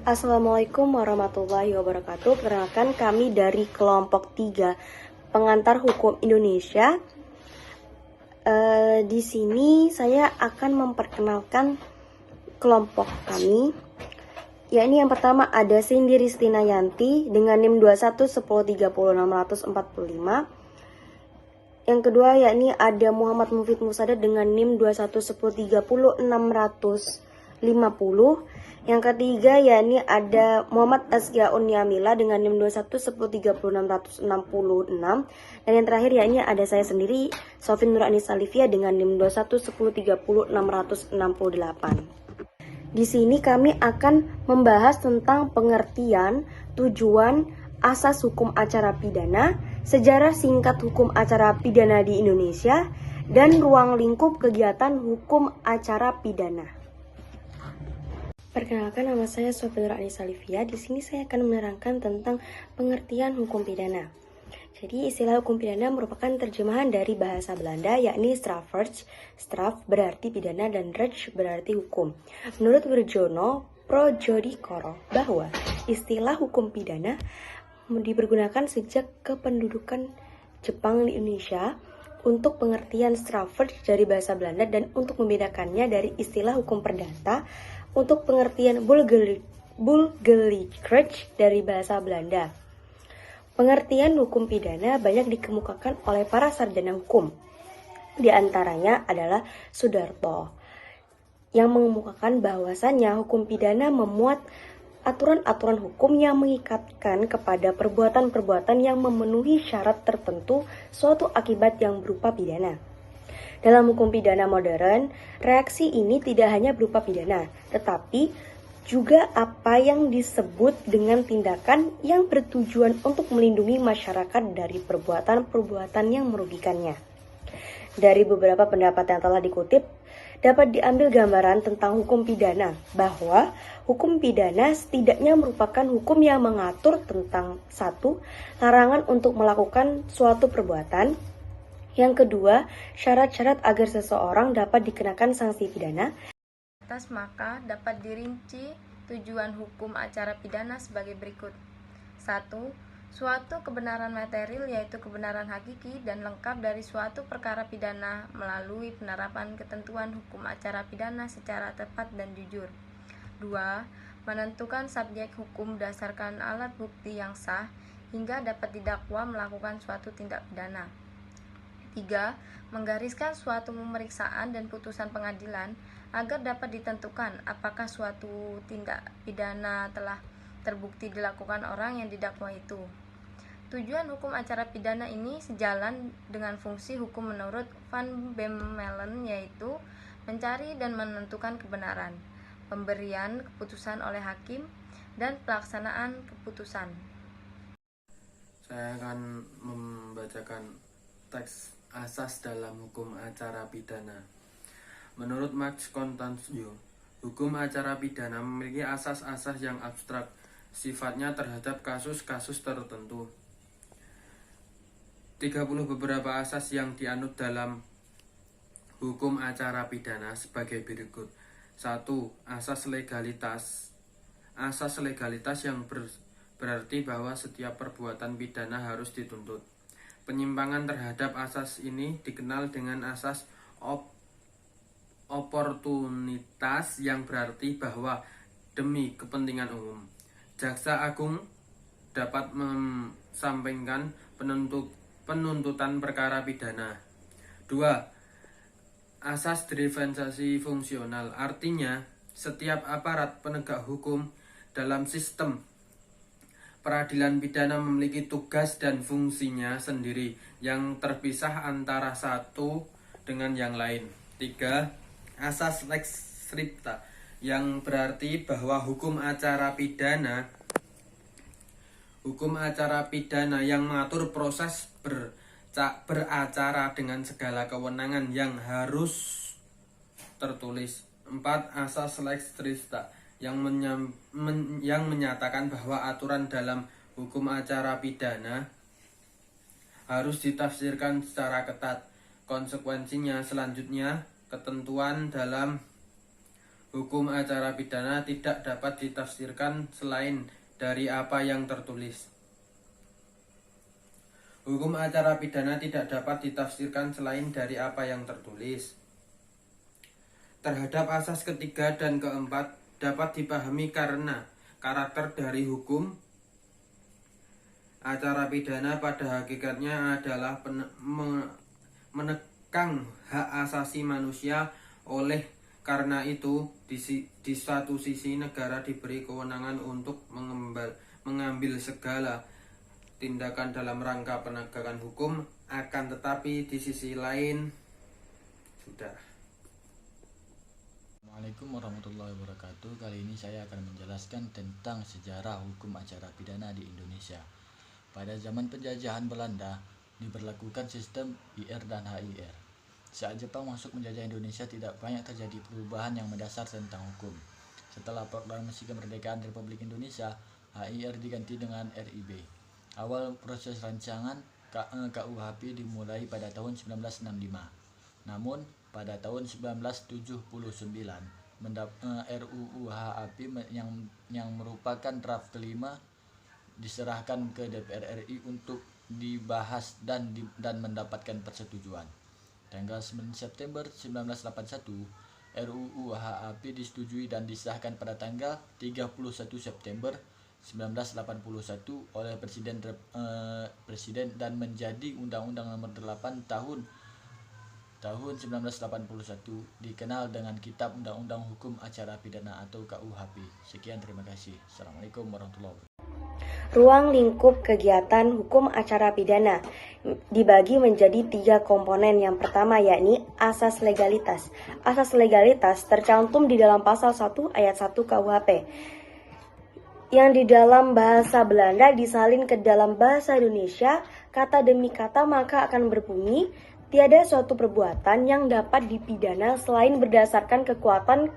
Assalamualaikum warahmatullahi wabarakatuh. Perkenalkan, kami dari kelompok 3 Pengantar Hukum Indonesia. Di sini saya akan memperkenalkan kelompok kami. Yakni yang pertama ada Cindy Ristina Yanti dengan NIM 211030 645. Yang kedua yakni ada Muhammad Mufid Musada dengan NIM 211030 650. Yang ketiga yakni ada Muhammad Azkia Unyamila dengan NIM 211030 666. Dan yang terakhir yakni ada saya sendiri, Sofin Nurani Salivia dengan NIM 211030 668. Di sini kami akan membahas tentang pengertian, tujuan, asas hukum acara pidana, sejarah singkat hukum acara pidana di Indonesia, dan ruang lingkup kegiatan hukum acara pidana. Perkenalkan, nama saya Sofia Nurani Salivia. Di sini saya akan menerangkan tentang pengertian hukum pidana. Jadi istilah hukum pidana merupakan terjemahan dari bahasa Belanda, yakni strafrecht. Straf berarti pidana dan recht berarti hukum. Menurut Wirjono Projodikoro bahwa istilah hukum pidana dipergunakan sejak kependudukan Jepang di Indonesia untuk pengertian strafrecht dari bahasa Belanda dan untuk membedakannya dari istilah hukum perdata untuk pengertian Burgerlijk dari bahasa Belanda. Pengertian hukum pidana banyak dikemukakan oleh para sarjana hukum. Di antaranya adalah Sudarto, yang mengemukakan bahwasannya hukum pidana memuat aturan-aturan hukum yang mengikatkan kepada perbuatan-perbuatan yang memenuhi syarat tertentu suatu akibat yang berupa pidana. Dalam hukum pidana modern, reaksi ini tidak hanya berupa pidana, tetapi juga apa yang disebut dengan tindakan yang bertujuan untuk melindungi masyarakat dari perbuatan-perbuatan yang merugikannya. Dari beberapa pendapat yang telah dikutip, dapat diambil gambaran tentang hukum pidana, bahwa hukum pidana setidaknya merupakan hukum yang mengatur tentang satu, larangan untuk melakukan suatu perbuatan. Yang kedua, syarat-syarat agar seseorang dapat dikenakan sanksi pidana. Maka dapat dirinci tujuan hukum acara pidana sebagai berikut. 1. Suatu kebenaran material, yaitu kebenaran hakiki dan lengkap dari suatu perkara pidana melalui penerapan ketentuan hukum acara pidana secara tepat dan jujur. 2. Menentukan subjek hukum berdasarkan alat bukti yang sah hingga dapat didakwa melakukan suatu tindak pidana. 3. Menggariskan suatu pemeriksaan dan putusan pengadilan agar dapat ditentukan apakah suatu tindak pidana telah terbukti dilakukan orang yang didakwa itu. Tujuan hukum acara pidana ini sejalan dengan fungsi hukum menurut Van Bemmelen, yaitu mencari dan menentukan kebenaran, pemberian keputusan oleh hakim, dan pelaksanaan keputusan. Saya akan membacakan teks asas dalam hukum acara pidana. Menurut Max Constancio, hukum acara pidana memiliki asas-asas yang abstrak, sifatnya terhadap kasus-kasus tertentu. 30 beberapa asas yang dianut dalam hukum acara pidana sebagai berikut. 1. Asas legalitas. Asas legalitas yang berarti bahwa setiap perbuatan pidana harus dituntut. Penyimpangan terhadap asas ini dikenal dengan asas oportunitas, yang berarti bahwa demi kepentingan umum, Jaksa Agung dapat mensampaikan penuntutan perkara pidana. 2. Asas diferensiasi fungsional, artinya setiap aparat penegak hukum dalam sistem peradilan pidana memiliki tugas dan fungsinya sendiri yang terpisah antara satu dengan yang lain. 3. Asas lex scripta, yang berarti bahwa hukum acara pidana yang mengatur proses beracara dengan segala kewenangan yang harus tertulis. 4. Asas lex scripta, yang menyatakan bahwa aturan dalam hukum acara pidana harus ditafsirkan secara ketat. Konsekuensinya selanjutnya, ketentuan dalam hukum acara pidana tidak dapat ditafsirkan selain dari apa yang tertulis. Hukum acara pidana tidak dapat ditafsirkan selain dari apa yang tertulis. Terhadap asas ketiga dan keempat dapat dipahami karena karakter dari hukum acara pidana pada hakikatnya adalah menekang hak asasi manusia. Oleh karena itu, di satu sisi negara diberi kewenangan untuk mengambil segala tindakan dalam rangka penegakan hukum, akan tetapi di sisi lain sudah. Assalamualaikum warahmatullahi wabarakatuh. Kali ini saya akan menjelaskan tentang sejarah hukum acara pidana di Indonesia. Pada zaman penjajahan Belanda, diberlakukan sistem IR dan HIR. Saat Jepang masuk menjajah Indonesia, tidak banyak terjadi perubahan yang mendasar tentang hukum. Setelah proklamasi kemerdekaan Republik Indonesia, HIR diganti dengan RIB. Awal proses rancangan KUHP dimulai pada tahun 1965. Namun, pada tahun 1979, RUU HAP yang merupakan draft kelima diserahkan ke DPR RI untuk dibahas dan mendapatkan persetujuan. Tanggal 9 September 1981, RUU HAP disetujui dan disahkan pada tanggal 31 September 1981 oleh Presiden dan menjadi Undang-Undang Nomor 8 tahun 1981, dikenal dengan Kitab Undang-Undang Hukum Acara Pidana atau KUHP. Sekian, terima kasih. Assalamualaikum warahmatullahi wabarakatuh. Ruang lingkup kegiatan hukum acara pidana dibagi menjadi 3 komponen. Yang pertama yakni asas legalitas. Asas legalitas tercantum di dalam pasal 1 ayat 1 KUHP, yang di dalam bahasa Belanda disalin ke dalam bahasa Indonesia kata demi kata, maka akan berbunyi, tiada suatu perbuatan yang dapat dipidana selain berdasarkan kekuatan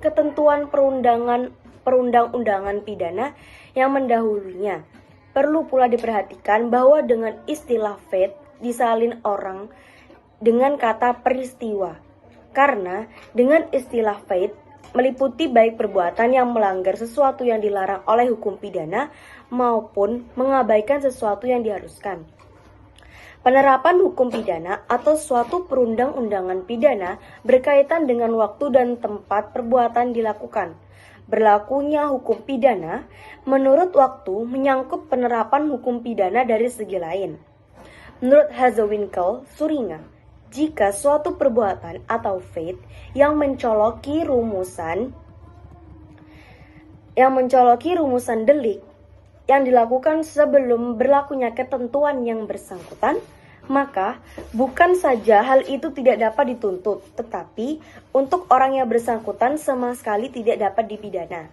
ketentuan perundang-undangan pidana yang mendahulunya. Perlu pula diperhatikan bahwa dengan istilah fact disalin orang dengan kata peristiwa, karena dengan istilah fact meliputi baik perbuatan yang melanggar sesuatu yang dilarang oleh hukum pidana maupun mengabaikan sesuatu yang diharuskan. Penerapan hukum pidana atau suatu perundang-undangan pidana berkaitan dengan waktu dan tempat perbuatan dilakukan. Berlakunya hukum pidana menurut waktu menyangkut penerapan hukum pidana dari segi lain. Menurut Hazewinkel, Suringa, jika suatu perbuatan atau fact yang mencoloki rumusan delik yang dilakukan sebelum berlakunya ketentuan yang bersangkutan, maka bukan saja hal itu tidak dapat dituntut, tetapi untuk orang yang bersangkutan sama sekali tidak dapat dipidana.